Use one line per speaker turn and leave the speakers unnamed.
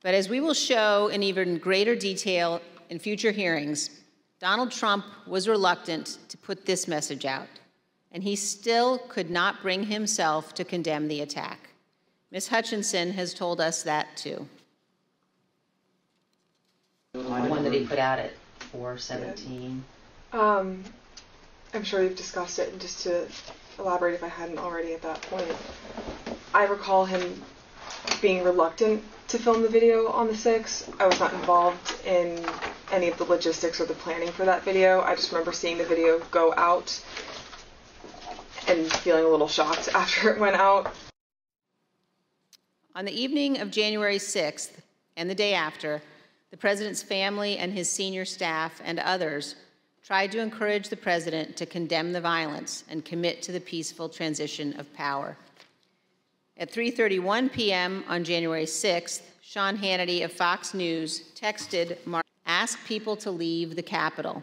But as we will show in even greater detail in future hearings, Donald Trump was reluctant to put this message out, and he still could not bring himself to condemn the attack. Ms. Hutchinson has told us that too.
The one that he put out at 4:17.
I'm sure you've discussed it, and just to elaborate if I hadn't already at that point, I recall him being reluctant to film the video on the 6th. I was not involved in any of the logistics or the planning for that video. I just remember seeing the video go out and feeling a little shocked after it went out.
On the evening of January 6th and the day after, the president's family and his senior staff and others tried to encourage the president to condemn the violence and commit to the peaceful transition of power. At 3:31 p.m. on January 6th, Sean Hannity of Fox News texted Mark, "Ask people to leave the Capitol."